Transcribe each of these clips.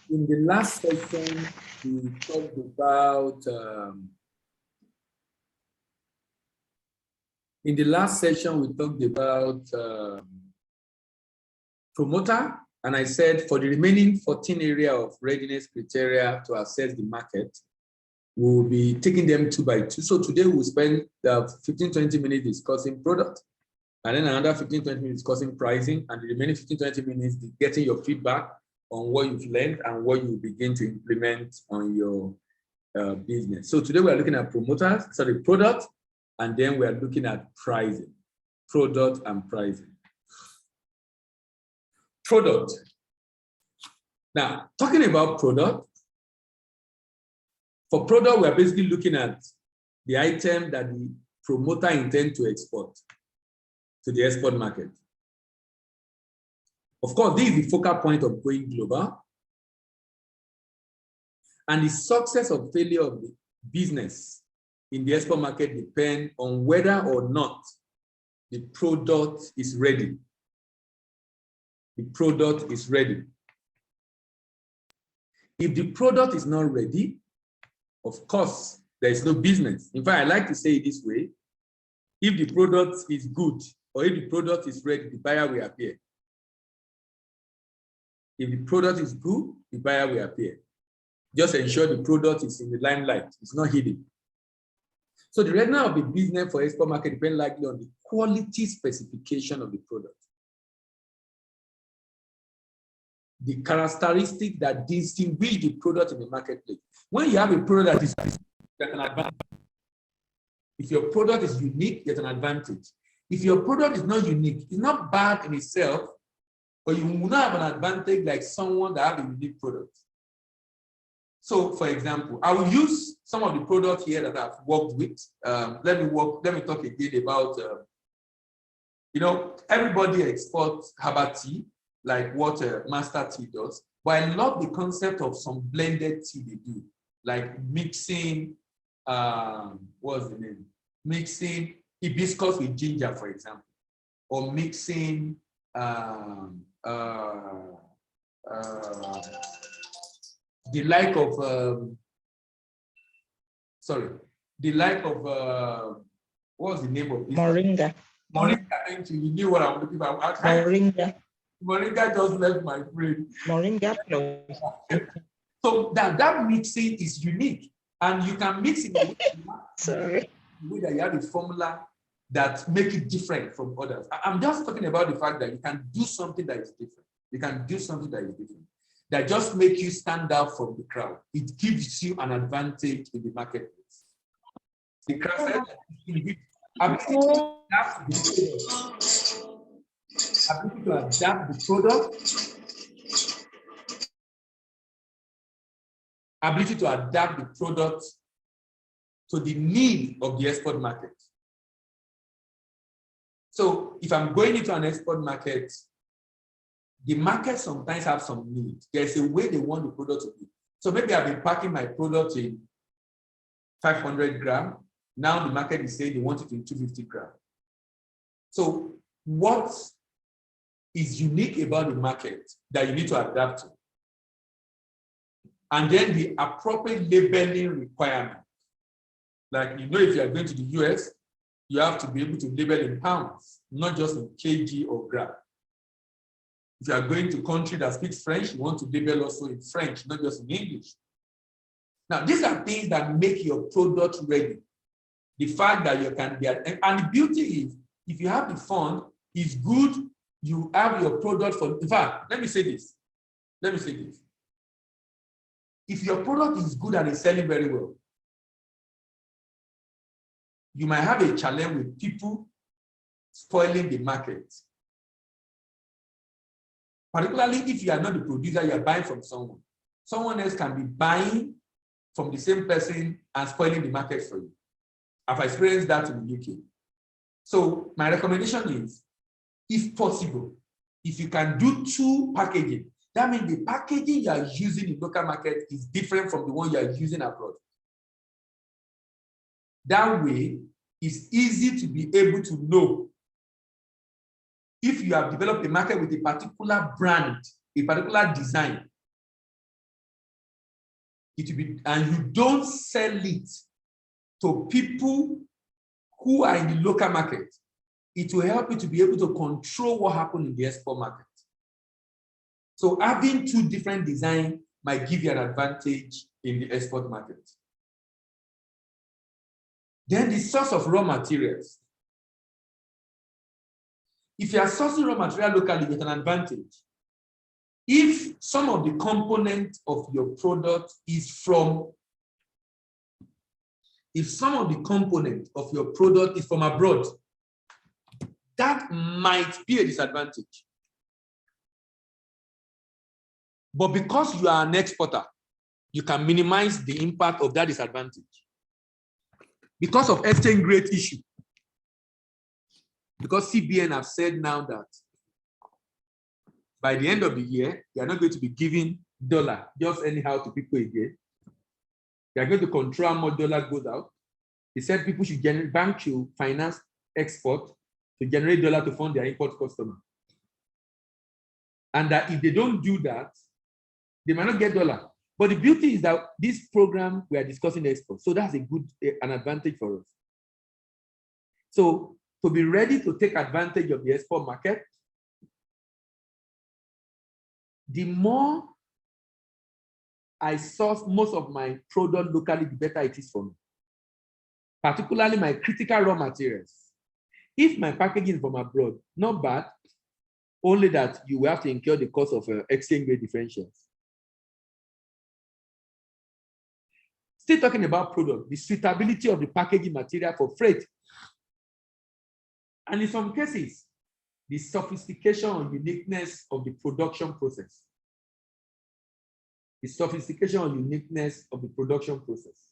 In the last session, we talked about promoter, and I said for the remaining 14 area of readiness criteria to assess the market, we'll be taking them 2 by 2. So today we'll spend 15-20 minutes discussing product, and then another 15-20 minutes discussing pricing, and the remaining 15-20 minutes getting your feedback on what you've learned and what you begin to implement on your business. So today we are looking at product, and then we are looking at pricing, product and pricing. Product. Now, talking about product, for product, we are basically looking at the item that the promoter intends to export to the export market. Of course, this is the focal point of going global. And the success or failure of the business in the export market depends on whether or not the product is ready. The product is ready. If the product is not ready, of course, there is no business. In fact, I like to say it this way. If the product is good, or if the product is ready, the buyer will appear. If the product is good, the buyer will appear. Just ensure the product is in the limelight, it's not hidden. So the readiness of the business for export market depends likely on the quality specification of the product. The characteristic that distinguish the product in the marketplace. When you have a product that is an advantage. If your product is unique, there's an advantage. If your product is not unique, it's not bad in itself, but you will not have an advantage like someone that has a unique product. So, for example, I will use some of the products here that I've worked with. Let me talk again about, everybody exports herbal tea, like what Master Tea does. But I love the concept of some blended tea they do, like mixing, what's the name? Mixing hibiscus with ginger, for example, or mixing the like of what was the name of this? Moringa. Moringa, thank you. You knew what I'm looking for. Moringa. Moringa just left my brain. Moringa plus. So that mixing is unique, and you can mix it in the way that you have a formula that make it different from others. I'm just talking about the fact that you can do something that is different. You can do something that is different. That just make you stand out from the crowd. It gives you an advantage in the marketplace. The crowd ability to adapt the product, ability to adapt the product to the need of the export market. So if I'm going into an export market, the market sometimes have some need. There's a way they want the product to be. So maybe I've been packing my product in 500 grams. Now the market is saying they want it in 250 grams. So what is unique about the market that you need to adapt to? And then the appropriate labeling requirement. Like, if you are going to the US, you have to be able to label in pounds, not just in kg or gram. If you are going to a country that speaks French, you want to label also in French, not just in English. Now, these are things that make your product ready. The fact that you can get, and the beauty is, if you have the fund, it's good, you have your product for, in fact, let me say this. If your product is good and it's selling very well, you might have a challenge with people spoiling the market. Particularly if you are not the producer, you are buying from someone. Someone else can be buying from the same person and spoiling the market for you. I've experienced that in the UK. So my recommendation is, if possible, if you can do 2 packaging, that means the packaging you are using in local market is different from the one you are using abroad. That way, it's easy to be able to know if you have developed a market with a particular brand, a particular design, it will be, and you don't sell it to people who are in the local market, it will help you to be able to control what happens in the export market. So having two different designs might give you an advantage in the export market. Then the source of raw materials. If you are sourcing raw material locally with an advantage, if some of the components of your product is from, if some of the component of your product is from abroad, that might be a disadvantage. But because you are an exporter, you can minimize the impact of that disadvantage. Because of exchange rate issue, because CBN have said now that by the end of the year, they are not going to be giving dollar just anyhow to people again. They are going to control how much dollar goes out. They said people should generate, bank should finance export to generate dollar to fund their import customer. And that if they don't do that, they might not get dollar. But the beauty is that this program, we are discussing export. So that's a good, an advantage for us. So to be ready to take advantage of the export market, the more I source most of my product locally, the better it is for me. Particularly my critical raw materials. If my packaging is from abroad, not bad, only that you will have to incur the cost of exchange rate differentials. Still talking about product, the suitability of the packaging material for freight. And in some cases, the sophistication and uniqueness of the production process. The sophistication and uniqueness of the production process.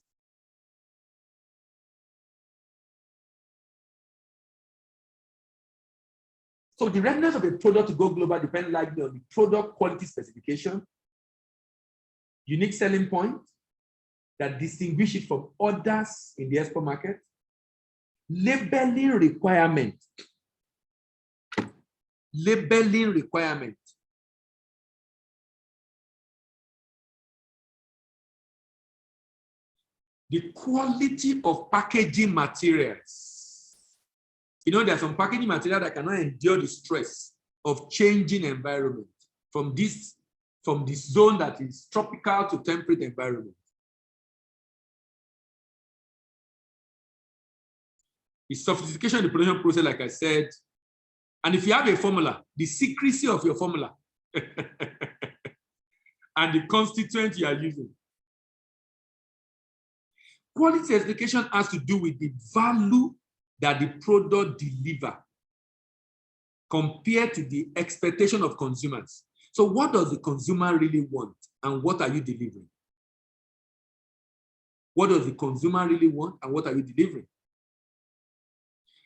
So the readiness of a product to go global depends largely on the product quality specification, unique selling point that distinguish it from others in the export market, labeling requirement. Labeling requirement. The quality of packaging materials. You know, there's some packaging material that cannot endure the stress of changing environment from this zone that is tropical to temperate environment. The sophistication of the production process, like I said, and if you have a formula, the secrecy of your formula and the constituent you are using. Quality certification has to do with the value that the product delivers compared to the expectation of consumers. So what does the consumer really want and what are you delivering? What does the consumer really want and what are you delivering?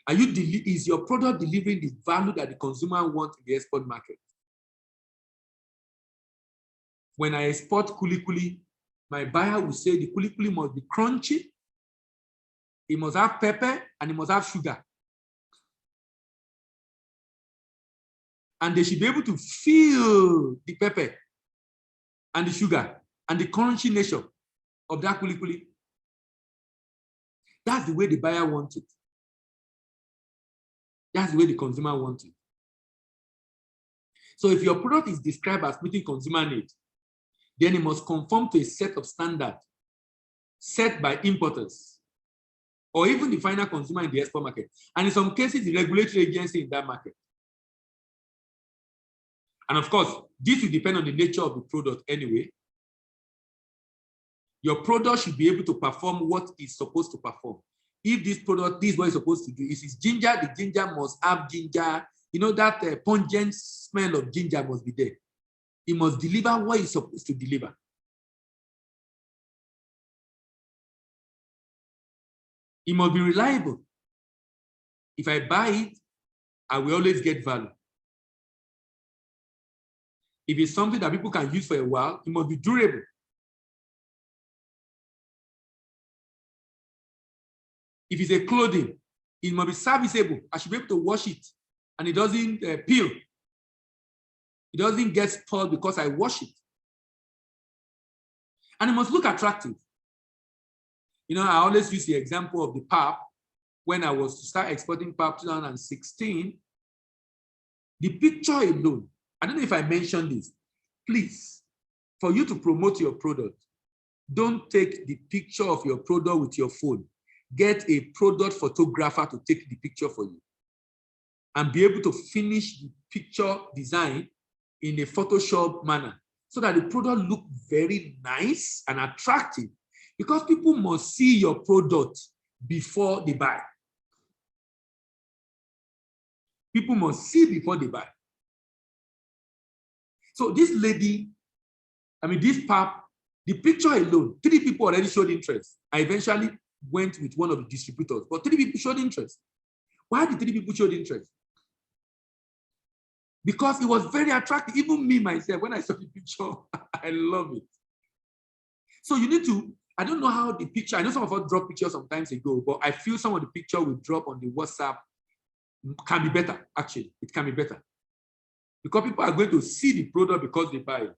Is your product delivering the value that the consumer wants in the export market? When I export kuli-kuli, my buyer will say the kuli-kuli must be crunchy, it must have pepper, and it must have sugar. And they should be able to feel the pepper and the sugar and the crunchy nature of that kuli-kuli. That's the way the buyer wants it. That's the way the consumer wants it. So if your product is described as meeting consumer needs, then it must conform to a set of standards set by importers or even the final consumer in the export market. And in some cases, the regulatory agency in that market. And of course, this will depend on the nature of the product anyway. Your product should be able to perform what it's supposed to perform. If this product, this is what it's supposed to do. If it's ginger, the ginger must have ginger. You know, that pungent smell of ginger must be there. It must deliver what it's supposed to deliver. It must be reliable. If I buy it, I will always get value. If it's something that people can use for a while, it must be durable. If it's a clothing, it must be serviceable. I should be able to wash it and it doesn't peel. It doesn't get spoiled because I wash it. And it must look attractive. You know, I always use the example of the pap. When I was to start exporting pap 2016, the picture alone, I don't know if I mentioned this, please, for you to promote your product, don't take the picture of your product with your phone. Get a product photographer to take the picture for you and be able to finish the picture design in a Photoshop manner so that the product look very nice and attractive, because people must see your product before they buy. People must see before they buy. So this lady, this pap, the picture alone, 3 people already showed interest. I eventually went with one of the distributors, but 3 people showed interest. Why did 3 people show interest? Because it was very attractive. Even me, myself, when I saw the picture, I love it. So you need to, I don't know how the picture, I know some of us drop pictures sometimes ago, but I feel some of the picture we drop on the WhatsApp can be better, actually. It can be better. Because people are going to see the product because they buy it.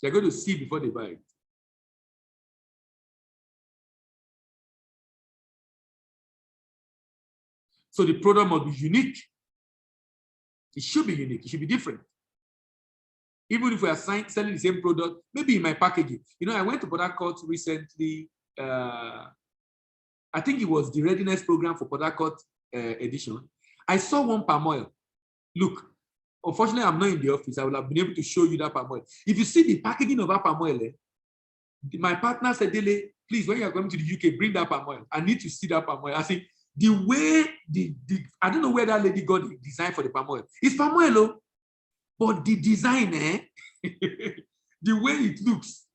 They're going to see before they buy it. So the product must be unique. It should be unique. It should be different. Even if we are selling the same product, maybe in my packaging. You know, I went to Port Harcourt recently. I think it was the readiness program for Port Harcourt edition. I saw one palm oil. Look, unfortunately, I'm not in the office. I would have been able to show you that palm oil. If you see the packaging of that palm oil, my partner said, Dele, please, when you're going to the UK, bring that palm oil. I need to see that palm oil. I say, the way I don't know where that lady got the design for the palm oil. It's palm oil, but the design, the way it looks.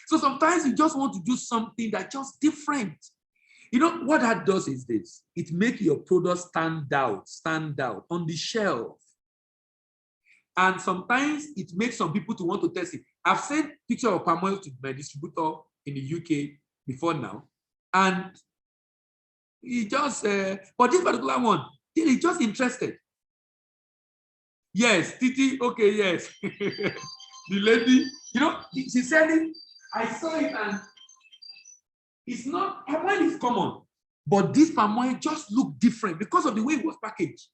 So sometimes you just want to do something that's just different. You know, what that does is this. It makes your product stand out on the shelf. And sometimes it makes some people to want to test it. I've sent picture of palm oil to my distributor in the UK before now. And he just, but this particular one, he's just interested. Yes, Titi, okay, yes. The lady, you know, she said it, I saw it, and it's not, palm oil is common, but this palm oil just looked different because of the way it was packaged.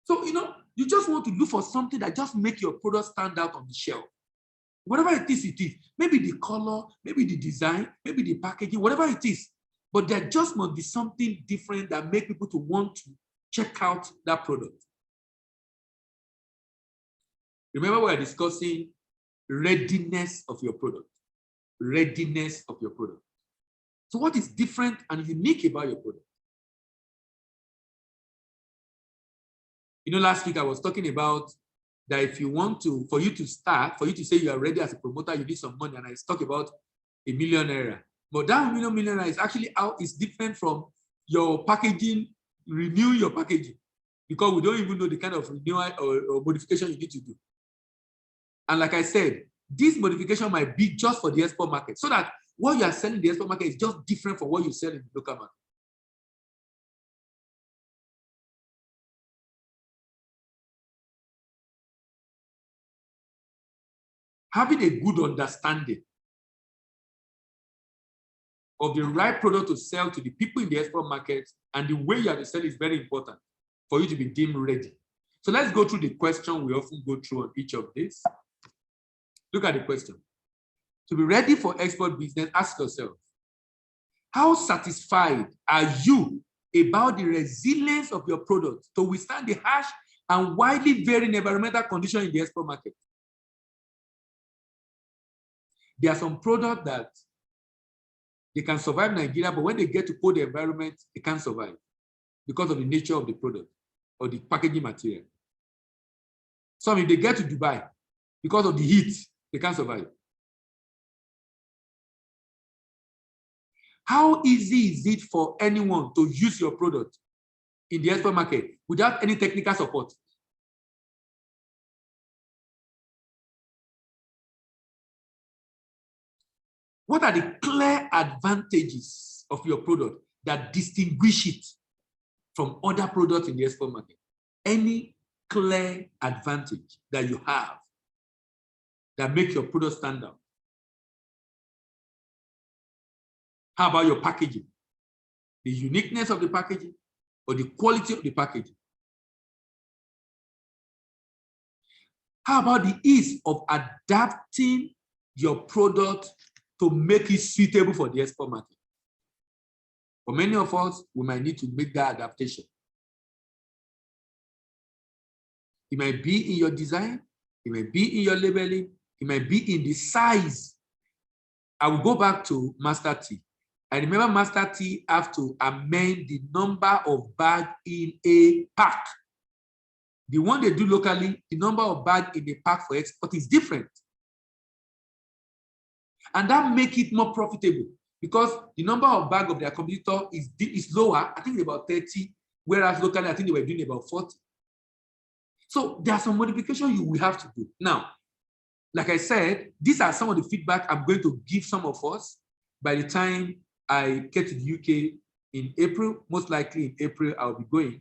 So, you know, you just want to look for something that just make your product stand out on the shelf. Whatever it is. Maybe the color, maybe the design, maybe the packaging, whatever it is. But there just must be something different that make people to want to check out that product. Remember, we are discussing readiness of your product. Readiness of your product. So what is different and unique about your product? You know, last week I was talking about that if you want to, for you to say you are ready as a promoter, you need some money. And I talk about $1 million. But that $1 million is actually out, is different from your packaging, renew your packaging. Because we don't even know the kind of renewal or modification you need to do. And like I said, this modification might be just for the export market, so that what you are selling in the export market is just different from what you sell in the local market. Having a good understanding of the right product to sell to the people in the export market and the way you have to sell is very important for you to be deemed ready. So let's go through the question we often go through on each of these. Look at the question. To be ready for export business, ask yourself, how satisfied are you about the resilience of your product to withstand the harsh and widely varying environmental conditions in the export market? There are some products that they can survive Nigeria, but when they get to cold environment, they can't survive because of the nature of the product or the packaging material. Some, if they get to Dubai, because of the heat, they can't survive. How easy is it for anyone to use your product in the export market without any technical support? What are the clear advantages of your product that distinguish it from other products in the export market? Any clear advantage that you have that make your product stand out? How about your packaging? The uniqueness of the packaging or the quality of the packaging? How about the ease of adapting your product to make it suitable for the export market? For many of us, we might need to make that adaptation. It might be in your design, it might be in your labeling, it might be in the size. I will go back to Master T. I remember Master T have to amend the number of bags in a pack. The one they do locally, the number of bags in a pack for export is different. And that makes it more profitable because the number of bags of their competitor is lower. I think it's about 30, whereas locally, I think they were doing about 40. So there are some modifications you will have to do. Now, like I said, these are some of the feedback I'm going to give some of us by the time I get to the UK in April. Most likely in April, I'll be going.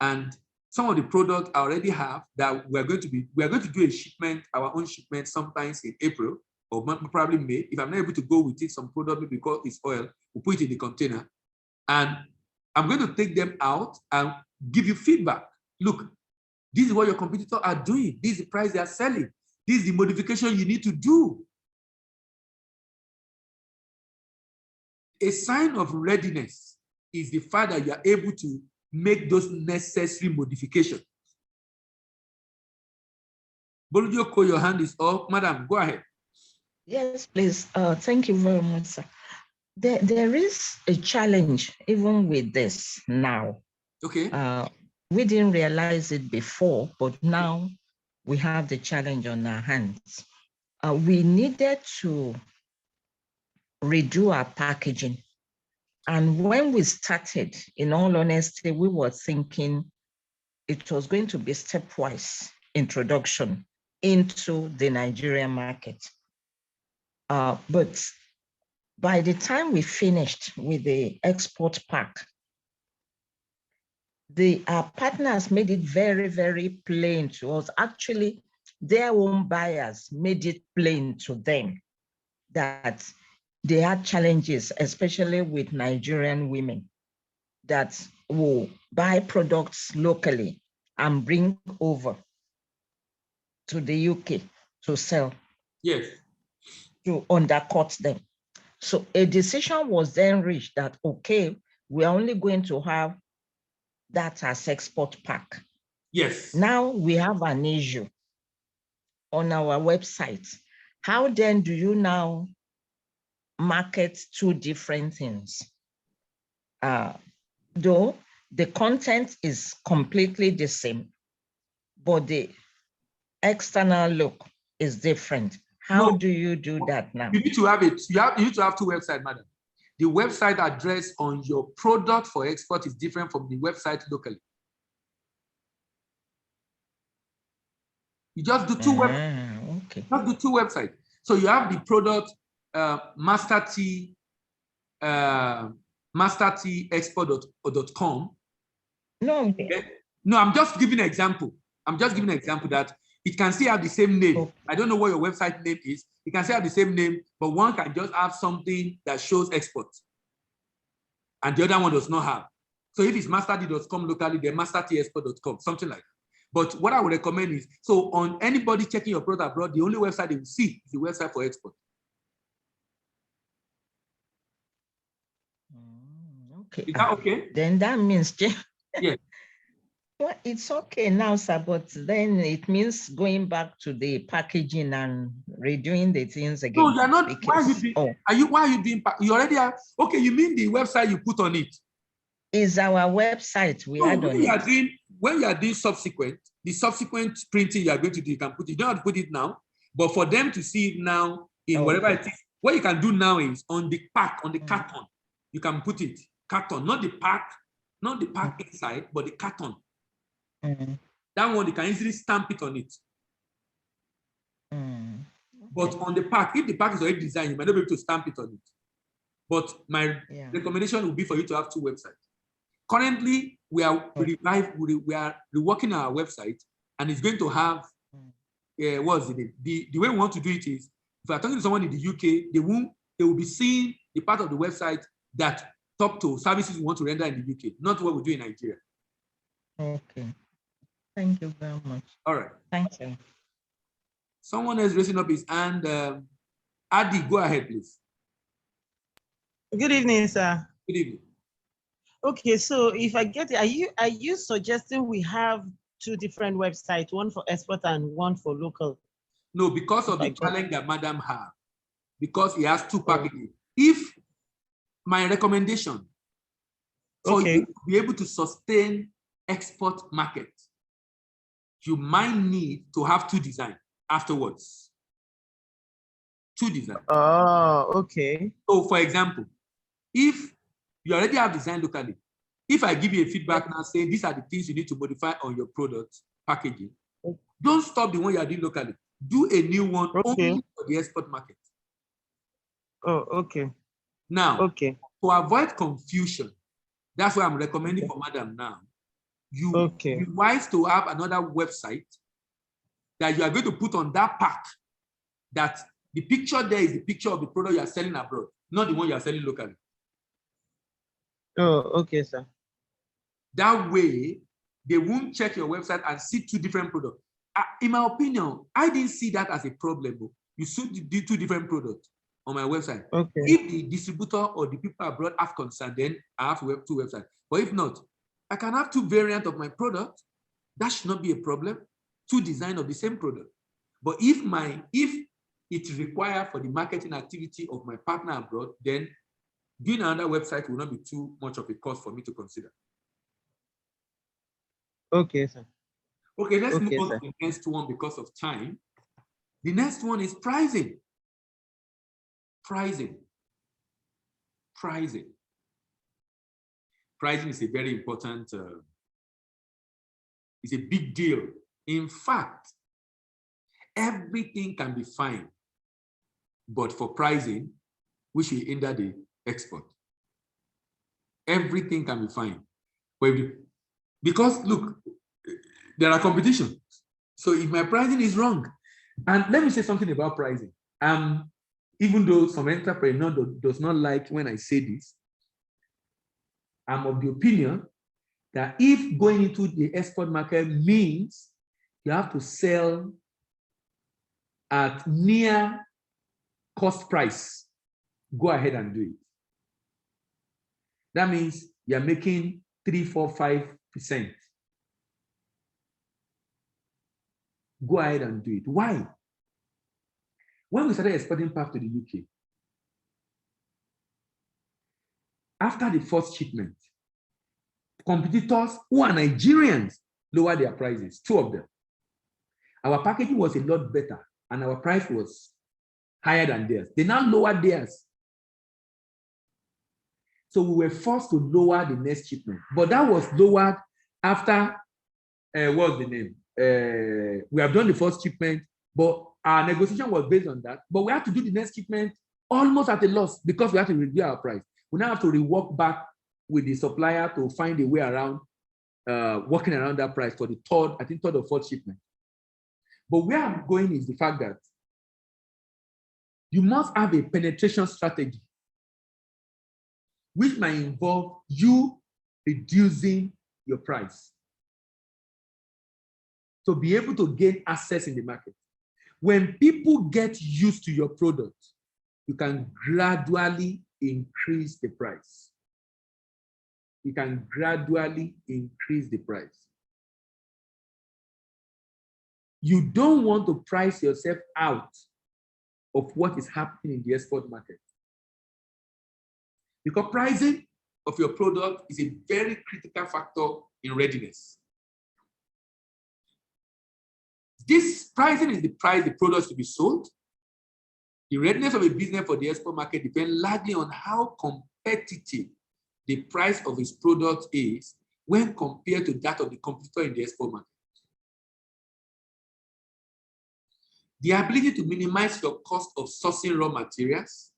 And some of the products I already have that we are going to do a shipment, our own shipment, sometimes in April or probably May. If I'm not able to go with it, some product maybe because it's oil, we'll put it in the container. And I'm going to take them out and give you feedback. Look, this is what your competitors are doing. This is the price they are selling. This is the modification you need to do. A sign of readiness is the fact that you are able to make those necessary modifications. Bolujoko, your hand is up. Madam, go ahead. Yes, please. Thank you very much, sir. There is a challenge even with this now. Okay. We didn't realize it before, but now we have the challenge on our hands. We needed to redo our packaging. And when we started, in all honesty, we were thinking it was going to be stepwise introduction into the Nigerian market. But by the time we finished with the export pack, our partners made it very, very plain to us. Actually, their own buyers made it plain to them that they had challenges, especially with Nigerian women that will buy products locally and bring over to the UK to sell. Yes. To undercut them. So a decision was then reached that, okay, we're only going to have that as export pack. Yes. Now we have an issue on our website. How then do you now market two different things? Though the content is completely the same, but the external look is different. How do you do that now? You need to have it. You need to have two websites, madam. The website address on your product for export is different from the website locally. You just do two websites. Okay. Just do two websites. So you have the product Master T expo.com. No. Okay? No, I'm just giving an example. I'm just giving an example that it can still have the same name. Okay. I don't know what your website name is. It can still have the same name, but one can just have something that shows export. And the other one does not have. So if it's masterd.com locally, then mastertexpo.com, something like that. But what I would recommend is, so on anybody checking your product abroad, the only website they will see is the website for export. Okay. Is that okay? Then that means, yeah. Well, it's okay now, sir, but then it means going back to the packaging and redoing the things again. No, you're not. Because, why are you doing? You already have. Okay, you mean the website you put on it? Is our website we had on it. When you are doing the subsequent printing you are going to do, you can put it. You don't have to put it now, but for them to see it now in whatever it is, what you can do now is on the pack, on the carton, you can put it carton, not the pack inside, but the carton. That one, you can easily stamp it on it. But on the pack, if the pack is already designed, you might not be able to stamp it on it. But my recommendation would be for you to have two websites. Currently, we are reworking our website, and it's going to have what's the name? The way we want to do it is, if I'm talking to someone in the UK, they will be seeing the part of the website that talk to services we want to render in the UK, not what we do in Nigeria. Okay. Thank you very much. All right. Thank you. Someone else raising up his hand. Adi, go ahead, please. Good evening, sir. Good evening. Okay, so if I get it, are you suggesting we have two different websites, one for export and one for local? No, because of the challenge that Madam has, because he has two packages. If my recommendation for you to be able to sustain export market, you might need to have two designs afterwards. Two designs. Oh, okay. So, for example, if you already have design locally, if I give you a feedback now saying these are the things you need to modify on your product packaging, don't stop the one you are doing locally. Do a new one only for the export market. Oh, okay. Now, to avoid confusion, that's why I'm recommending for Madam now. You be wise to have another website that you are going to put on that pack, that the picture there is the picture of the product you are selling abroad, not the one you are selling locally. Oh, okay, sir. That way, they won't check your website and see two different products. In my opinion, I didn't see that as a problem. You should do two different products on my website. Okay. If the distributor or the people abroad have concern, then I have two websites. But if not, I can have two variants of my product. That should not be a problem. Two designs of the same product. But if it's required for the marketing activity of my partner abroad, then doing another website will not be too much of a cost for me to consider. Okay, sir. Okay, let's move on to the next one because of time. The next one is pricing. Pricing is a very important, it's a big deal. In fact, everything can be fine, but for pricing, we should hinder the export. Everything can be fine. Because look, there are competition. So if my pricing is wrong, and let me say something about pricing. Even though some entrepreneur does not like when I say this, I'm of the opinion that if going into the export market means you have to sell at near cost price, go ahead and do it. That means you're making 3, 4, 5%. Go ahead and do it. Why? When we started exporting pap to the UK, after the first shipment, competitors who are Nigerians lowered their prices, 2 of them. Our packaging was a lot better and our price was higher than theirs. They now lowered theirs. So we were forced to lower the next shipment. But that was lowered after, what's the name? We have done the first shipment, but our negotiation was based on that. But we had to do the next shipment almost at a loss because we had to reduce our price. We now have to rework back with the supplier to find a way around working around that price for the third or fourth shipment. But where I'm going is the fact that you must have a penetration strategy, which might involve you reducing your price to be able to gain access in the market. When people get used to your product, you can gradually increase the price. You can gradually increase the price. You don't want to price yourself out of what is happening in the export market. Because pricing of your product is a very critical factor in readiness. This pricing is the price the products to be sold. The readiness of a business for the export market depends largely on how competitive the price of its product is when compared to that of the competitor in the export market. The ability to minimize your cost of sourcing raw materials,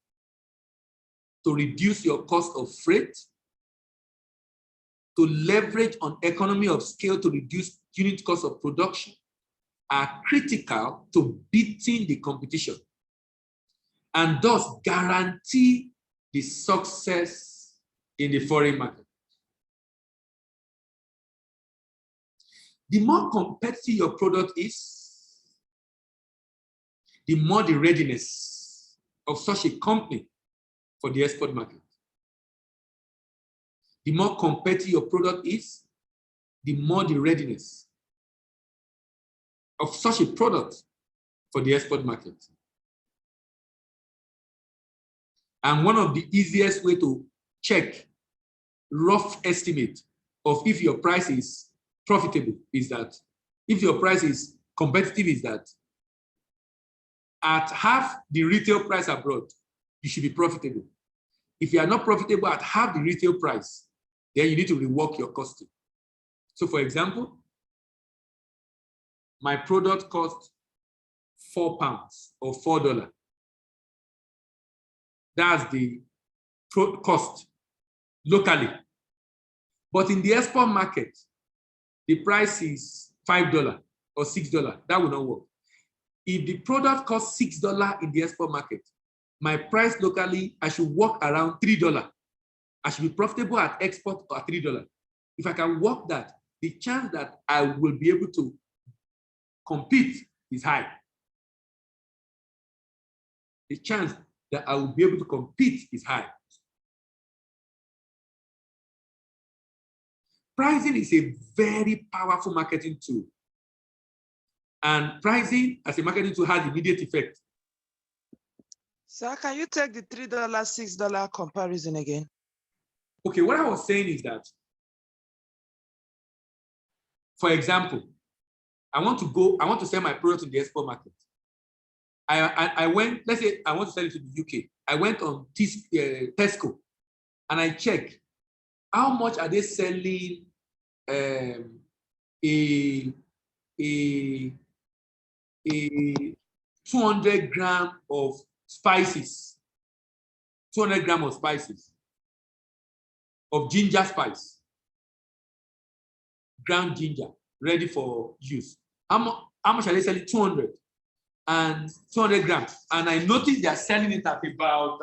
to reduce your cost of freight, to leverage on economy of scale to reduce unit cost of production, are critical to beating the competition and thus guarantee the success in the foreign market. The more competitive your product is, the more the readiness of such a company for the export market. The more competitive your product is, the more the readiness of such a product for the export market. And one of the easiest way to check rough estimate of if your price is profitable is that, if your price is competitive, is that at half the retail price abroad, you should be profitable. If you are not profitable at half the retail price, then you need to rework your costing. So for example, my product cost £4 or $4. That's the cost locally. But in the export market, the price is $5 or $6. That will not work. If the product costs $6 in the export market, my price locally, I should work around $3. I should be profitable at export at $3. If I can work that, the chance that I will be able to compete is high. The chance that I will be able to compete is high. Pricing is a very powerful marketing tool. And pricing as a marketing tool has immediate effect. Sir, can you take the $3, $6 comparison again? Okay, what I was saying is that, for example, I want to sell my product in the export market. I went, let's say I want to sell it to the UK. I went on Tesco and I checked how much are they selling a 200 grams of spices, 200 grams of spices, of ginger spice, ground ginger, ready for use. How much are they selling? 200 and 200 grams. And I noticed they are selling it at about,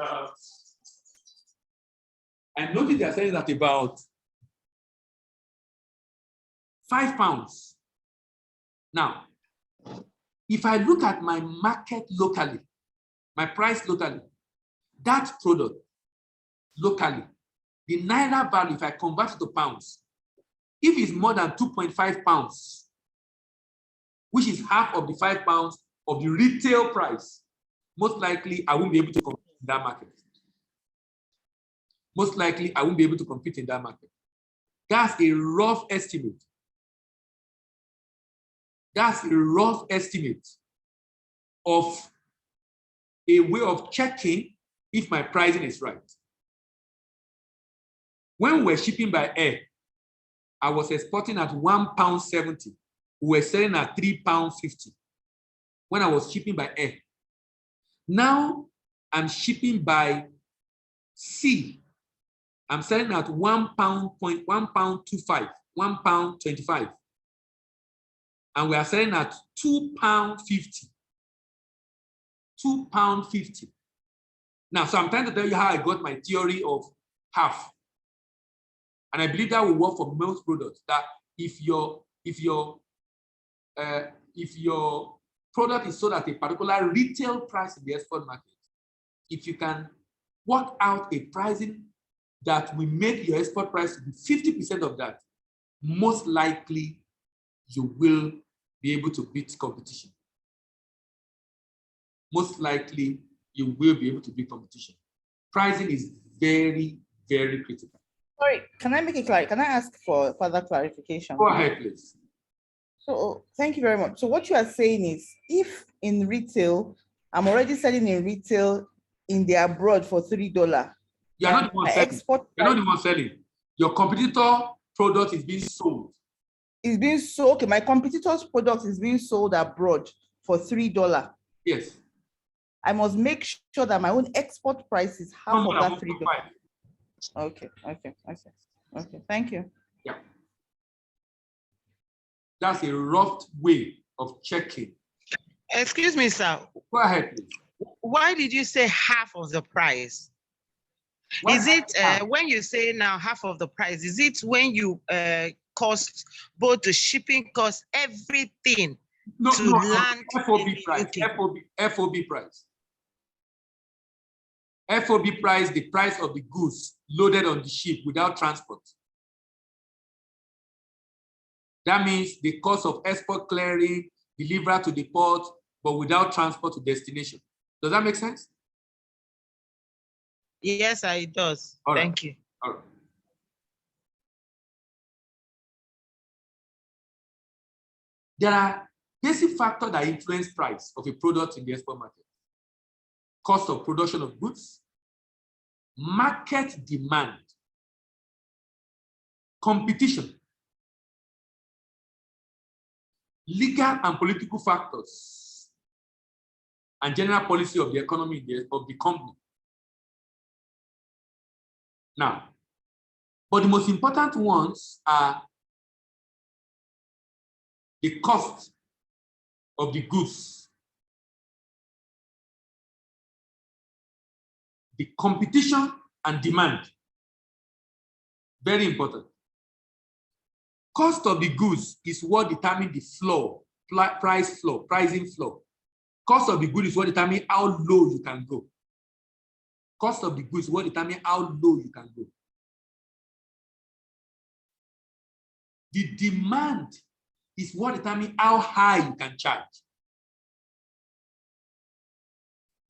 £5. Now, if I look at my market locally, my price locally, that product locally, the Naira value, if I convert it to pounds, if it's more than 2.5 pounds, which is half of the £5 of the retail price, most likely I won't be able to compete in that market. Most likely I won't be able to compete in that market. That's a rough estimate. That's a rough estimate of a way of checking if my pricing is right. When we're shipping by air, I was exporting at £1.70. We were selling at £3.50 when I was shipping by air. Now I'm shipping by sea. I'm selling at £1.25, £1.25. And we are selling at £2.50. £2.50. Now, so I'm trying to tell you how I got my theory of half. And I believe that will work for most products. That if your product is sold at a particular retail price in the export market, if you can work out a pricing that will make your export price to be 50% of that, most likely you will be able to beat competition. Most likely you will be able to beat competition. Pricing is very, very critical. Sorry, can I make it clear? Can I ask for further clarification? Go ahead, please. So thank you very much. So what you are saying is, if in retail, I'm already selling in retail in the abroad for $3. You're not the one selling. You're not the one selling. Your competitor product is being sold. It's being sold. Okay, my competitor's product is being sold abroad for $3. Yes. I must make sure that my own export price is half of that $3. Okay. Thank you. Yeah. That's a rough way of checking. Excuse me, sir. Go ahead, please. Why did you say half of the price? Why Is it half? when you say now half of the price, is it when you cost both the shipping cost, everything to land? FOB price, Okay. FOB price. FOB price, the price of the goods loaded on the ship without transport. That means the cost of export clearing, delivery to the port, but without transport to destination. Does that make sense? Yes, it does. All right. Thank you. All right. There are basic factors that influence price of a product in the export market. Cost of production of goods, market demand, competition, legal and political factors, and general policy of the economy of the company. Now, but the most important ones are the cost of the goods, the competition and demand. Very important. Cost of the goods is what determines the floor, price floor, pricing floor. Cost of the goods is what determines how low you can go. Cost of the goods is what determines how low you can go. The demand is what determines how high you can charge.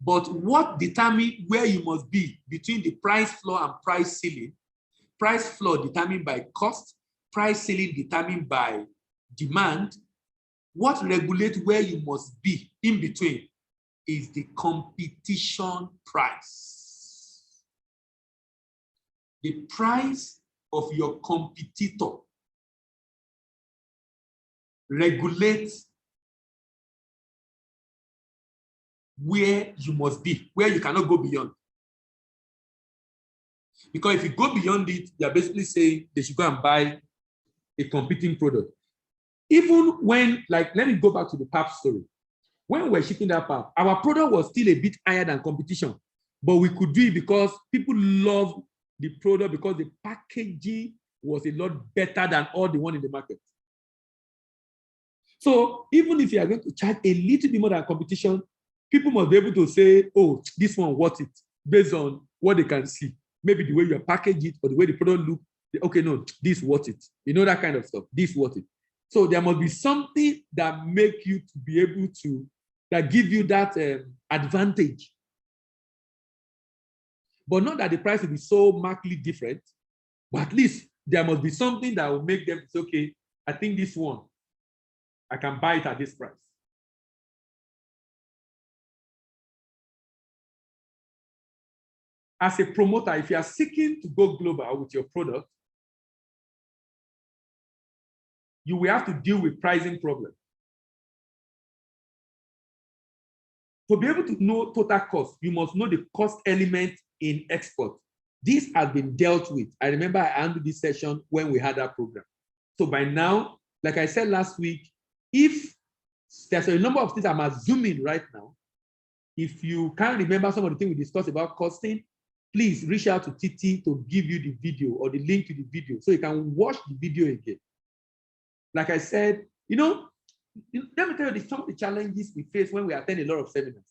But what determines where you must be between the price floor and price ceiling? Price floor determined by cost, price ceiling determined by demand. What regulates where you must be in between is the competition price. The price of your competitor regulates where you must be, where you cannot go beyond. Because if you go beyond it, you're basically saying they should go and buy a competing product. Even when, like, let me go back to the pap story. When we were shipping that pap, our product was still a bit higher than competition, but we could do it because people loved the product because the packaging was a lot better than all the one in the market. So even if you are going to charge a little bit more than competition, people must be able to say, oh, this one worth it, based on what they can see. Maybe the way you package it or the way the product looks. Okay, no, this worth it. You know, that kind of stuff. This worth it. So there must be something that make you to be able to, that give you that advantage. But not that the price will be so markedly different, but at least there must be something that will make them say, okay, I think this one, I can buy it at this price. As a promoter, if you are seeking to go global with your product, you will have to deal with pricing problems. To be able to know total cost, you must know the cost element in export. This has been dealt with. I remember I handled this session when we had that program. So by now, like I said last week, if there's a number of things I'm assuming right now, if you can't remember some of the things we discussed about costing, please reach out to Titi to give you the video or the link to the video so you can watch the video again. Like I said, you know, let me tell you some of the challenges we face when we attend a lot of seminars.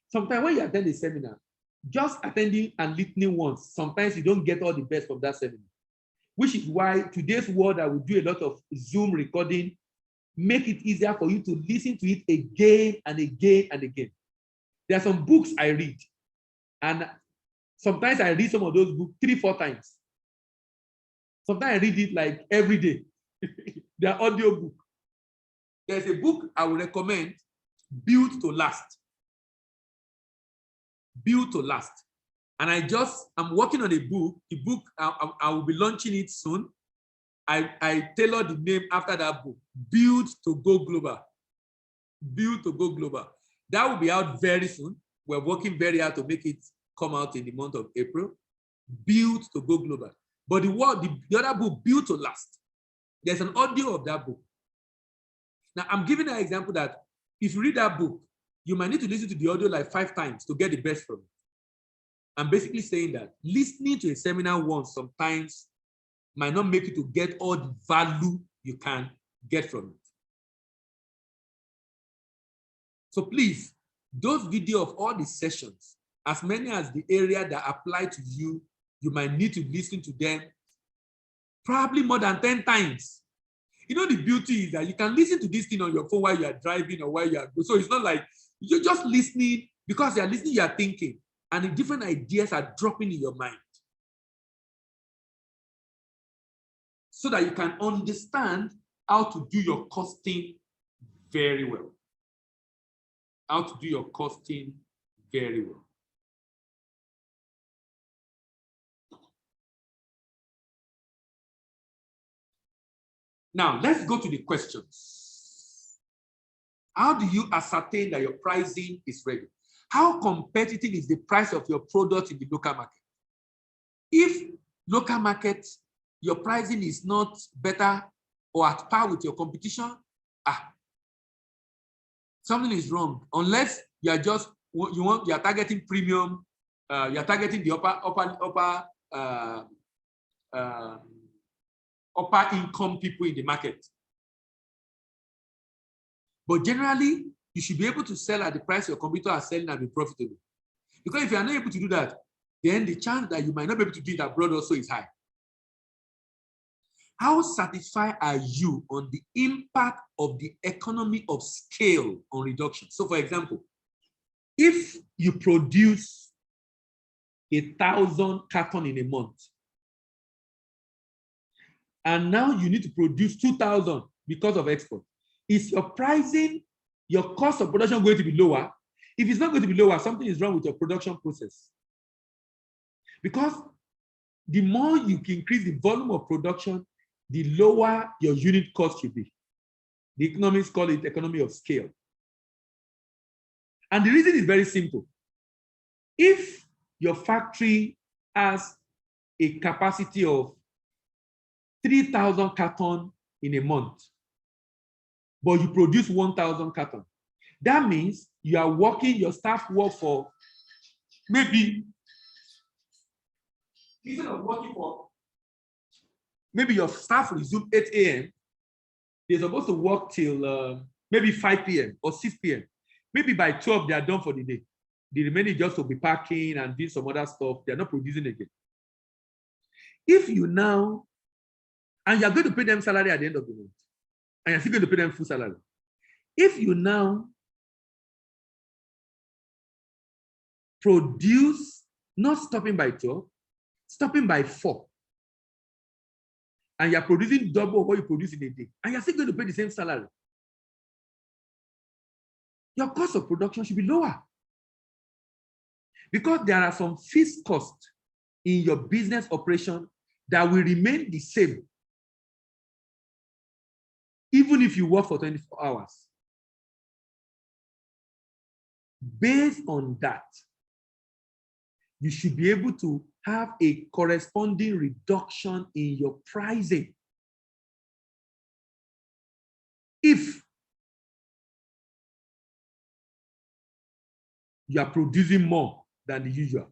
Sometimes when you attend a seminar, just attending and listening once, sometimes you don't get all the best from that seminar, which is why today's world, I will do a lot of Zoom recording, make it easier for you to listen to it again and again and again. There are some books I read, and sometimes I read some of those books 3-4 times. Sometimes I read it like every day. They are audio book. There's a book I will recommend, Built to Last. Built to Last. And I'm working on a book. The book, I will be launching it soon. I tailored the name after that book, Built to Go Global. Built to Go Global. That will be out very soon. We're working very hard to make it come out in the month of April. Built to Go Global. But the other book, Built to Last, there's an audio of that book. Now, I'm giving an example that if you read that book, you might need to listen to the audio like 5 times to get the best from it. I'm basically saying that listening to a seminar once sometimes might not make you to get all the value you can get from it. So please, those videos of all the sessions, as many as the area that apply to you, you might need to listen to them probably more than 10 times. You know, the beauty is that you can listen to this thing on your phone while you are driving or while you are, so it's not like you're just listening. Because you are listening, you are thinking, and the different ideas are dropping in your mind. So that you can understand how to do your costing very well. How to do your costing very well. Now, let's go to the questions. How do you ascertain that your pricing is ready? How competitive is the price of your product in the local market? If local market, your pricing is not better or at par with your competition, something is wrong. Unless you are just you are targeting premium, you are targeting the upper income people in the market. But generally, you should be able to sell at the price your competitors are selling and be profitable. Because if you are not able to do that, then the chance that you might not be able to do it abroad also is high. How satisfied are you on the impact of the economy of scale on reduction? So for example, if you produce 1,000 cartons in a month, and now you need to produce 2,000 because of export, is your pricing, your cost of production going to be lower? If it's not going to be lower, something is wrong with your production process. Because the more you can increase the volume of production, the lower your unit cost should be. The economists call it economy of scale. And the reason is very simple. If your factory has a capacity of 3,000 cartons in a month, but you produce 1,000 cartons, that means you are working, your staff work for maybe, instead of working for, maybe your staff resume 8 a.m., they're supposed to work till maybe 5 p.m. or 6 p.m. Maybe by 12, they are done for the day. The remaining just will be packing and doing some other stuff. They're not producing again. If you now, and you're going to pay them salary at the end of the month, and you're still going to pay them full salary. If you now produce, not stopping by 12, stopping by 4, and you're producing double what you produce in a day, and you're still going to pay the same salary, your cost of production should be lower. Because there are some fixed costs in your business operation that will remain the same even if you work for 24 hours. Based on that, you should be able to have a corresponding reduction in your pricing. If you are producing more than the usual,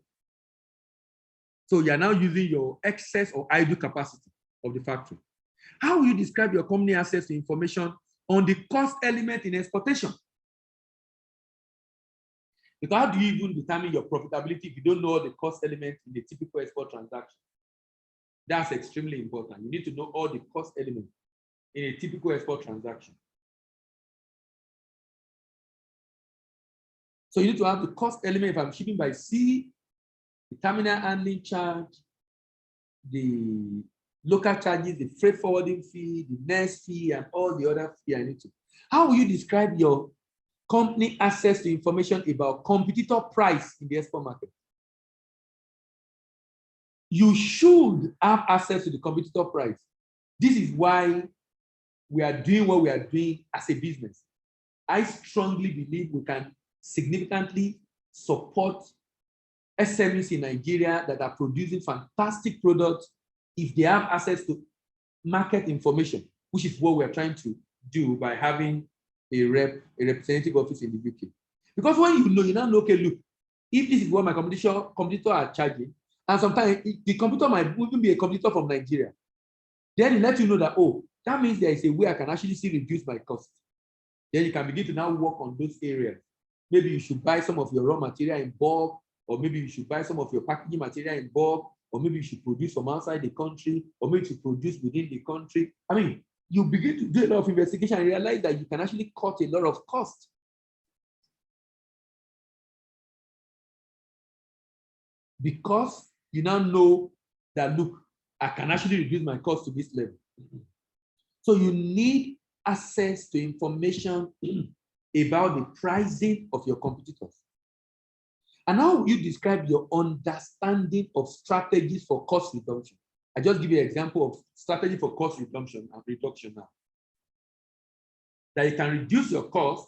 so you are now using your excess or idle capacity of the factory. How will you describe your company access to information on the cost element in exportation? Because how do you even determine your profitability if you don't know the cost element in the typical export transaction? That's extremely important. You need to know all the cost elements in a typical export transaction. So you need to have the cost element if I'm shipping by sea, the terminal handling charge, the local charges, the freight forwarding fee, the NES fee, and all the other fee I need to. How will you describe your company access to information about competitor price in the export market? You should have access to the competitor price. This is why we are doing what we are doing as a business. I strongly believe we can significantly support SMEs in Nigeria that are producing fantastic products if they have access to market information, which is what we're trying to do by having a representative office in the UK. Because when you now know, okay, look, if this is what my competitor are charging, and sometimes the competitor might even be a competitor from Nigeria, then it lets you know that, oh, that means there is a way I can actually still reduce my cost. Then you can begin to now work on those areas. Maybe you should buy some of your raw material in bulk, or maybe you should buy some of your packaging material in bulk, or maybe you should produce from outside the country, or maybe you should produce within the country. I mean, you begin to do a lot of investigation and realize that you can actually cut a lot of cost. Because you now know that, look, I can actually reduce my cost to this level. So you need access to information about the pricing of your competitors. And how will you describe your understanding of strategies for cost reduction? I just give you an example of strategy for cost reduction now. That you can reduce your cost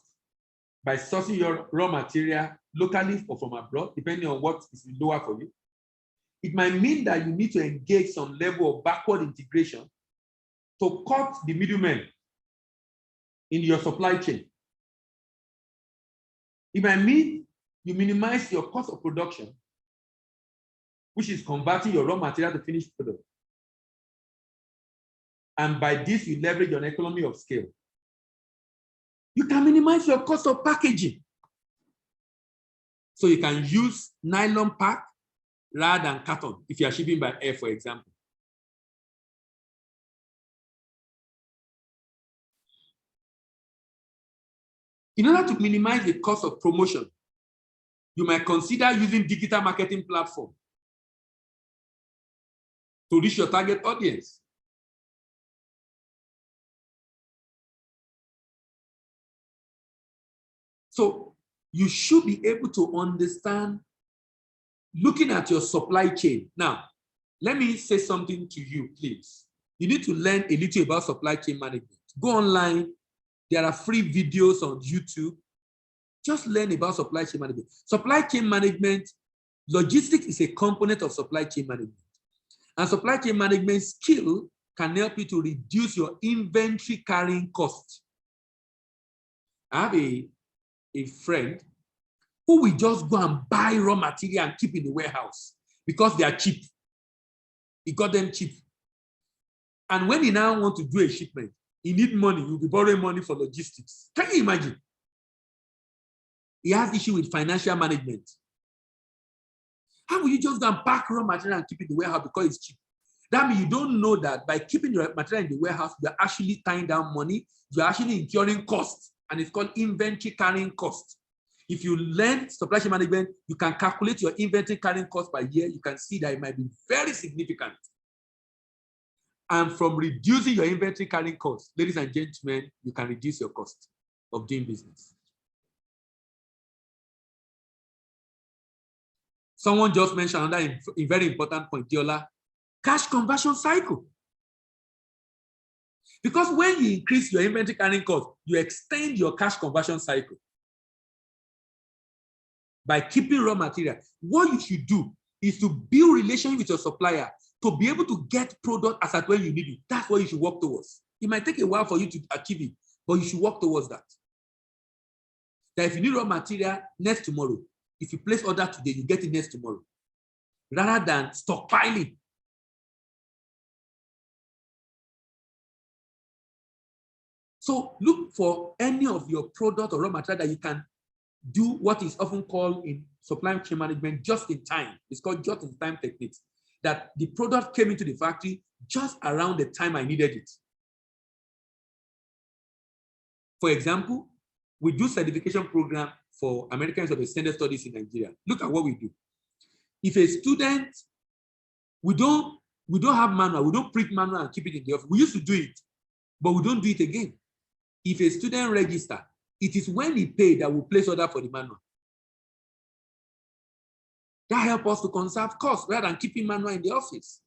by sourcing your raw material locally or from abroad, depending on what is lower for you. It might mean that you need to engage some level of backward integration to cut the middlemen in your supply chain. It might mean you minimize your cost of production, which is converting your raw material to finished product. And by this, you leverage an economy of scale. You can minimize your cost of packaging. So you can use nylon pack rather than carton if you are shipping by air, for example. In order to minimize the cost of promotion, you might consider using digital marketing platform to reach your target audience. So you should be able to understand, looking at your supply chain. Now, let me say something to you, please. You need to learn a little about supply chain management. Go online. There are free videos on YouTube. Just learn about supply chain management. Supply chain management, logistics is a component of supply chain management. And supply chain management skill can help you to reduce your inventory carrying cost. I have a friend who will just go and buy raw material and keep in the warehouse because they are cheap. He got them cheap. And when he now wants to do a shipment, he needs money. He'll be borrowing money for logistics. Can you imagine? He has issue with financial management. How will you just go and pack raw material and keep it in the warehouse because it's cheap? That means you don't know that by keeping your material in the warehouse, you're actually tying down money, you're actually incurring costs, and it's called inventory carrying cost. If you learn supply chain management, you can calculate your inventory carrying cost per year. You can see that it might be very significant. And from reducing your inventory carrying cost, ladies and gentlemen, you can reduce your cost of doing business. Someone just mentioned another very important point, Diola, cash conversion cycle. Because when you increase your inventory carrying cost, you extend your cash conversion cycle. By keeping raw material, what you should do is to build relationship with your supplier to be able to get product as at when you need it. That's what you should work towards. It might take a while for you to achieve it, but you should work towards that. That if you need raw material next tomorrow, if you place order today, you get it next tomorrow, rather than stockpiling. So look for any of your product or raw material that you can do what is often called in supply chain management just in time. It's called just in time techniques. That the product came into the factory just around the time I needed it. For example, we do certification program for Americans of Extended Studies in Nigeria. Look at what we do. If a student, we don't have manual, we don't print manual and keep it in the office. We used to do it, but we don't do it again. If a student register, it is when he paid that we place order for the manual. That helps us to conserve costs rather than keeping manual in the office.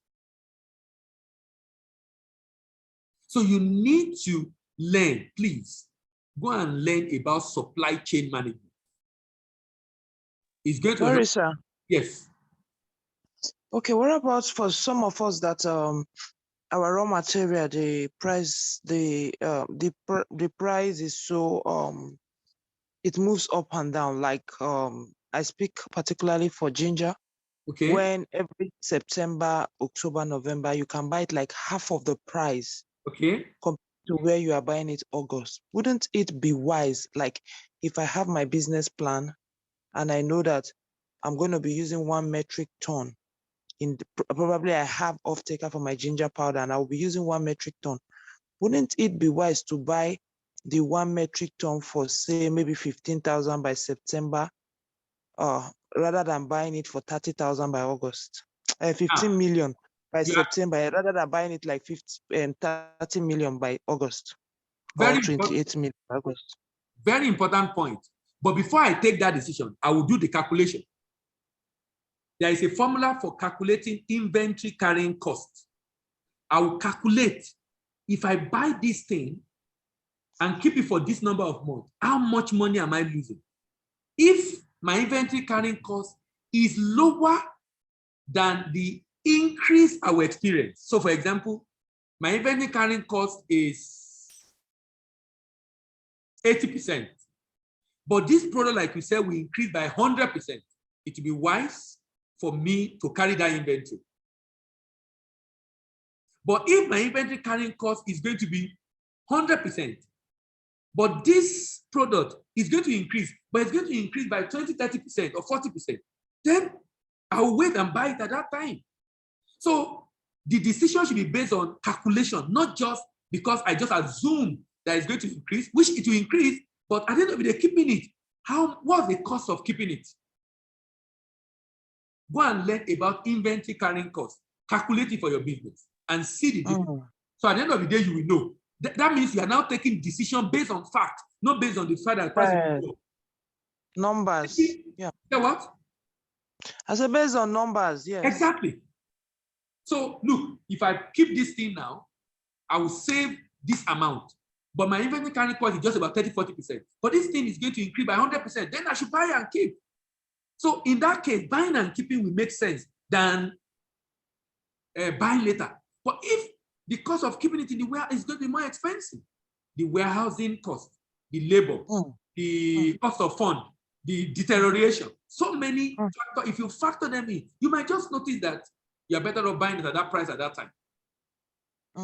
So you need to learn, please, go and learn about supply chain management. It's going to Sorry, help. sir. Yes. Okay, what about for some of us that our raw material, the price, the price is so it moves up and down. Like I speak particularly for ginger. Okay. When every September, October, November, you can buy it like half of the price. Okay. Compared to where you are buying it August. Wouldn't it be wise? Like if I have my business plan and I know that I'm going to be using 1 metric ton probably I have off taker for my ginger powder and I'll be using 1 metric ton. Wouldn't it be wise to buy the 1 metric ton for say maybe 15,000 by September, rather than buying it for 30,000 by August? 15 million by September, rather than buying it like 30 million by August, or 28 million by August. Very important point. But before I take that decision, I will do the calculation. There is a formula for calculating inventory carrying cost. I will calculate if I buy this thing and keep it for this number of months, how much money am I losing? If my inventory carrying cost is lower than the increase I will experience. So for example, my inventory carrying cost is 80%. But this product, like we said, will increase by 100%. It will be wise for me to carry that inventory. But if my inventory carrying cost is going to be 100%, but this product is going to increase, but it's going to increase by 20, 30% or 40%, then I will wait and buy it at that time. So the decision should be based on calculation, not just because I just assume that it's going to increase, which it will increase, but at the end of the day, keeping it, what's the cost of keeping it? Go and learn about inventory carrying cost, calculate it for your business, and see the difference. So at the end of the day, you will know. That means you are now taking decision based on fact, not based on the fact that price will go. Numbers. Yeah. What? I said based on numbers, yes. Exactly. So look, if I keep this thing now, I will save this amount. But my inventory carrying cost is just about 30, 40%. But this thing is going to increase by 100%. Then I should buy and keep. So in that case, buying and keeping will make sense than buying later. But if the cost of keeping it in the warehouse is going to be more expensive, the warehousing cost, the labor, the cost of fund, the deterioration, so many factors, if you factor them in, you might just notice that you're better off buying it at that price at that time.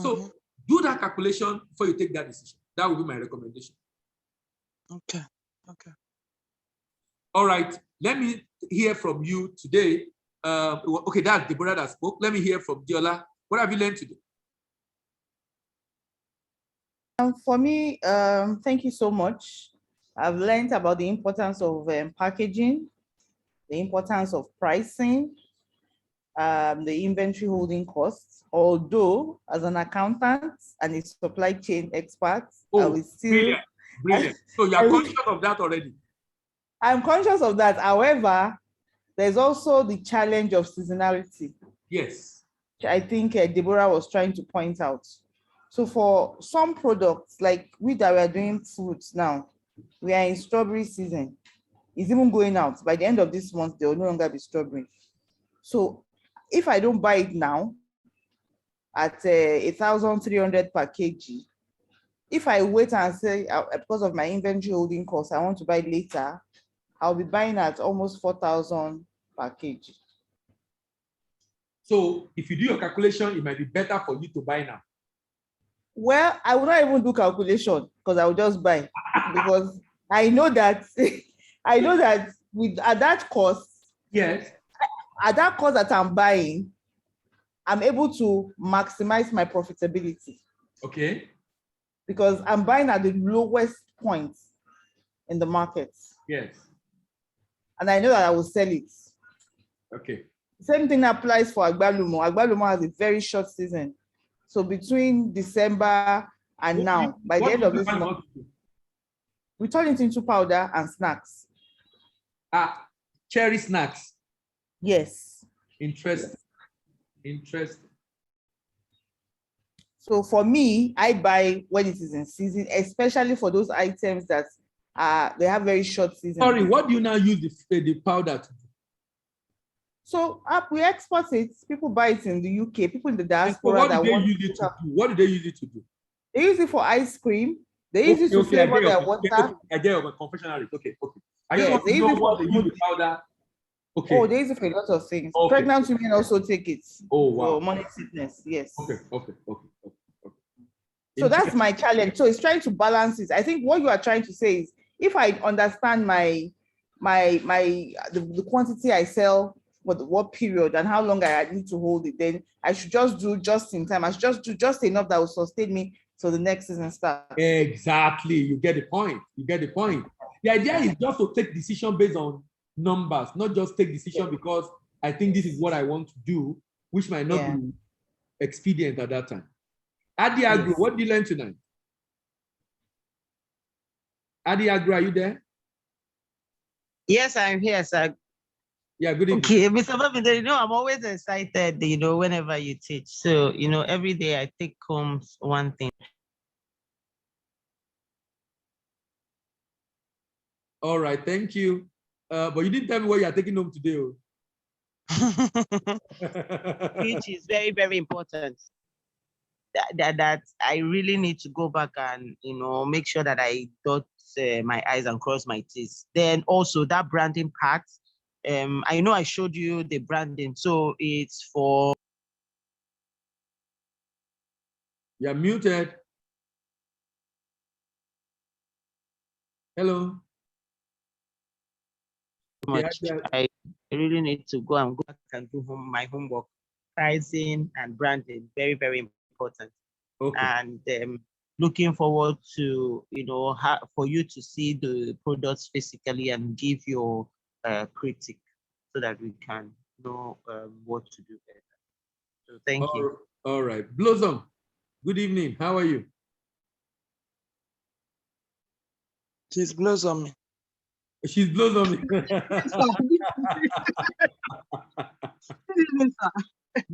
So do that calculation before you take that decision. That will be my recommendation. Okay. Okay. All right. Let me hear from you today. Okay, that's Deborah that spoke. Let me hear from Diola. What have you learned today? For me, thank you so much. I've learned about the importance of packaging, the importance of pricing, the inventory holding costs. Although, as an accountant and a supply chain expert, I will still. Brilliant. So you are conscious of that already. I'm conscious of that. However, there's also the challenge of seasonality. Yes. Which I think Deborah was trying to point out. So for some products, like we that we are doing fruits now, we are in strawberry season. It's even going out. By the end of this month, there will no longer be strawberry. So if I don't buy it now at 1,300 per kg, if I wait and say, because of my inventory holding costs, I want to buy later, I'll be buying at almost 4,000 per kg. So if you do your calculation, it might be better for you to buy now. Well, I will not even do calculation because I will just buy, because I know that at that cost, yes, at that cost that I'm buying, I'm able to maximize my profitability. Okay. Because I'm buying at the lowest point in the market. Yes. And I know that I will sell it. Okay. Same thing applies for Agbalumo. Agbalumo has a very short season. So between December and now, by the end of this month, we turn it into powder and snacks. Cherry snacks. Yes. Interesting. Interesting. So for me, I buy when it is in season, especially for those items that they have very short season. Sorry, what do you now use the powder to do? So we export it. People buy it in the UK. People in the And so diaspora what that do they want use it to do? What do they use it to do? they use it for ice cream. They use it to I flavor get their your, water. I get your confectionery. Okay. I just Yes, want they to use know it what for they use the powder. Okay. Oh, they use it for a lot of things. Okay. Pregnant women also take it Oh, wow. for morning sickness. Yes. Okay. So that's my challenge. So it's trying to balance it. I think what you are trying to say is if I understand the quantity I sell, what period and how long I need to hold it, then I should just do just in time. I should just do just enough that will sustain me till the next season starts. Exactly. You get the point. The idea is just to take decision based on numbers, not just take decision because I think this is what I want to do, which might not be expedient at that time. Adi Agro, what did you learn tonight? Adi Agro, are you there? Yes, I'm here, sir. Yeah, good evening. Okay, Mr. Babin, I'm always excited, whenever you teach. So, every day I take home one thing. All right, thank you. But you didn't tell me what you are taking home today. Which is very, very important. That I really need to go back and make sure that I dot my I's and cross my T's. Then also that branding part. I know I showed you the branding, so it's for. You're muted. Hello. Okay, I really need to go back and do my homework. Pricing and branding, very, very important. Okay. And looking forward to for you to see the products physically and give your critique so that we can know what to do better. So thank you. All right. Blossom, good evening. How are you? She's blossoming. She's blossoming. Good evening, sir.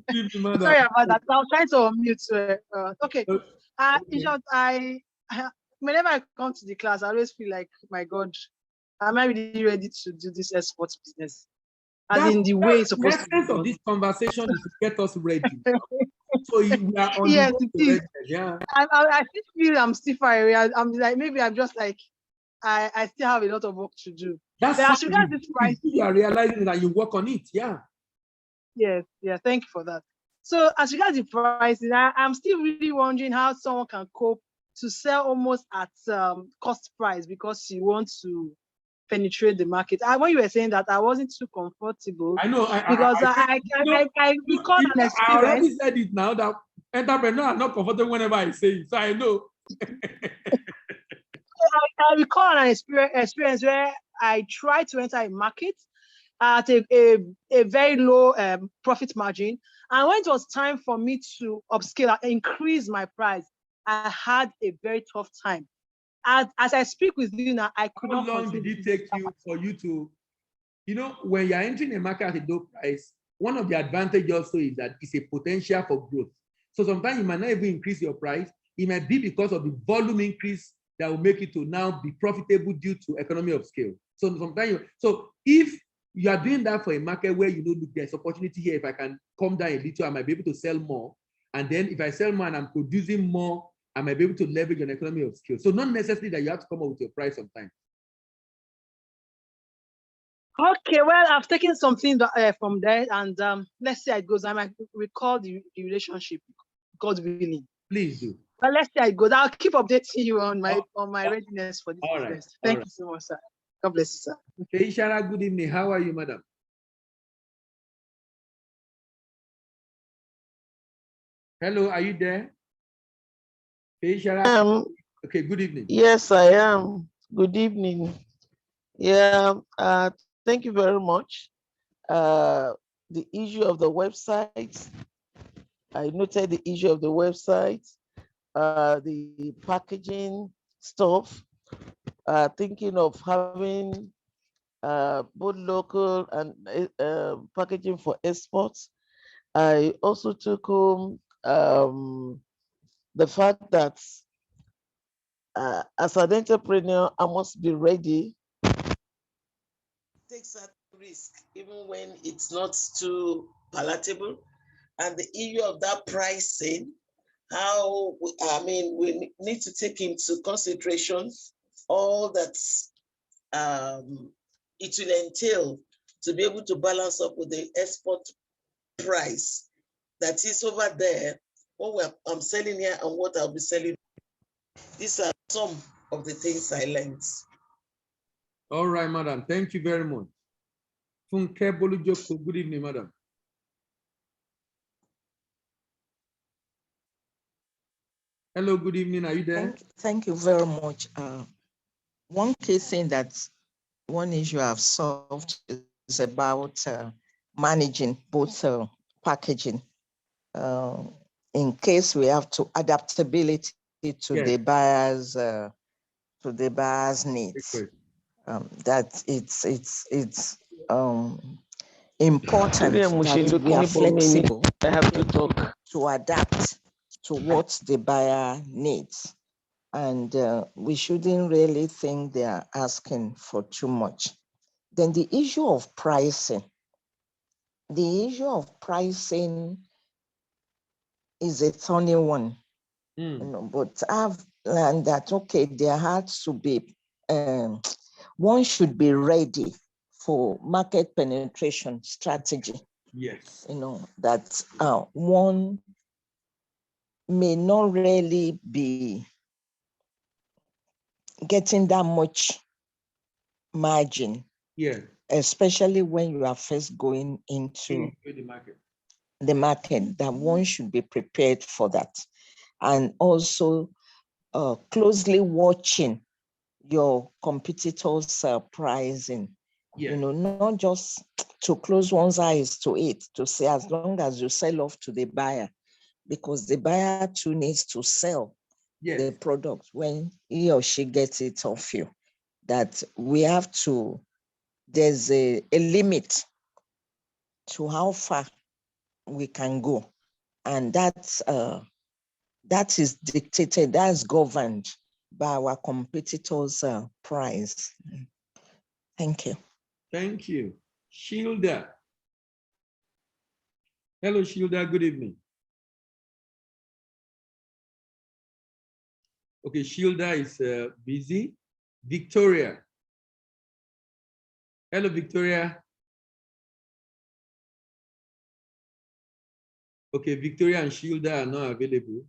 Good evening, madam. Sorry about that. I was trying to unmute. Okay. In short, whenever I come to the class, I always feel like, my God, am I really ready to do this export business? As in the way it's supposed to be. The essence of this conversation is to get us ready. So we are on yes, the it is. Yeah. I still feel I'm still far away. I'm like, maybe I'm just like, I still have a lot of work to do. That's as regards this price, you are realizing that you work on it. Yeah. Yes, thank you for that. So as regards the prices, I'm still really wondering how someone can cope to sell almost at cost price because you want to penetrate the market. When you were saying that, I wasn't too comfortable. I know. Because I recall an experience. I already said it now that entrepreneurs are not comfortable whenever I say it, so I know. I recall an experience where I tried to enter a market at a very low profit margin. And when it was time for me to upscale and increase my price, I had a very tough time. As I speak with you now, I could not. How long did it take you for you to, when you're entering a market at a low price, one of the advantages also is that it's a potential for growth. So sometimes you might not even increase your price. It might be because of the volume increase that will make it to now be profitable due to economy of scale. So sometimes, if you are doing that for a market where look, there's opportunity here. If I can come down a little, I might be able to sell more. And then if I sell more and I'm producing more, I might be able to leverage an economy of scale. So not necessarily that you have to come up with your price sometimes. Okay, well, I've taken something from there, and let's see how it goes. I might recall the relationship, God willing. Please do. But let's see how it goes. I'll keep updating you on my readiness for this business. Thank you so much, sir. God bless you, sir. Okay, Ishara, good evening. How are you, madam? Hello, are you there? Okay, Ishara. Okay, good evening. Yes, I am. Good evening. Yeah, thank you very much. The issue of the website, I noted the issue of the website, the packaging stuff, thinking of having both local and packaging for exports. I also took home the fact that as an entrepreneur, I must be ready. Take certain risk even when it's not too palatable. And the issue of that pricing, how, we need to take into consideration all that it will entail to be able to balance up with the export price that is over there, what I'm selling here and what I'll be selling. These are some of the things I learned. All right, madam. Thank you very much. Funke Bolujoko, good evening, madam. Hello, good evening. Are you there? Thank you very much. One key thing that one issue I've solved is about managing both packaging. In case we have to adaptability to the buyer's needs. That it's important that we are flexible. I have to talk to adapt to what the buyer needs. And we shouldn't really think they are asking for too much. Then the issue of pricing. The issue of pricing is a thorny one, you know, but I've learned that, okay, there has to be, one should be ready for market penetration strategy. Yes. You know, that one may not really be getting that much margin. Yeah. Especially when you are first going into the market, that one should be prepared for that. And also closely watching your competitors' pricing. Yeah. You know, not just to close one's eyes to it, to say as long as you sell off to the buyer, because the buyer too needs to sell the product when he or she gets it off you. That we have to, there's a limit to how far we can go. And that's that is dictated, that's governed by our competitors' price. Thank you. Thank you. Shilda. Hello, Shilda, good evening. Okay, Shilda is busy. Victoria. Hello, Victoria. Okay, Victoria and Shilda are not available.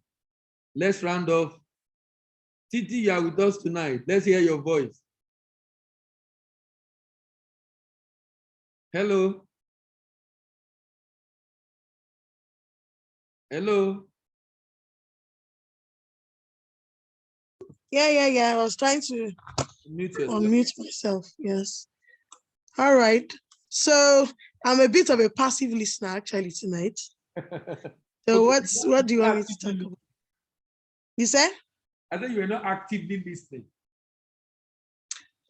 Let's round off. Titi, you are with us tonight. Let's hear your voice. Hello. Hello. Yeah. I was trying to unmute myself. Yes. All right. So I'm a bit of a passive listener actually tonight. So okay, what do you want me to talk about? You said? I thought you were not actively listening.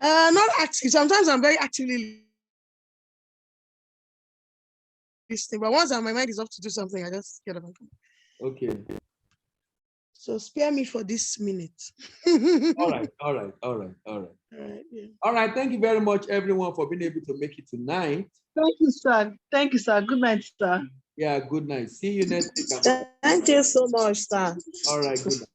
Not active. Sometimes I'm very actively listening, but once my mind is up to do something, I just get up. Okay. So spare me for this minute. All right. All right. Thank you very much, everyone, for being able to make it tonight. Thank you, sir. Thank you, sir. Good night, sir. Yeah, good night. See you next week. Thank you so much, sir. All right, good night.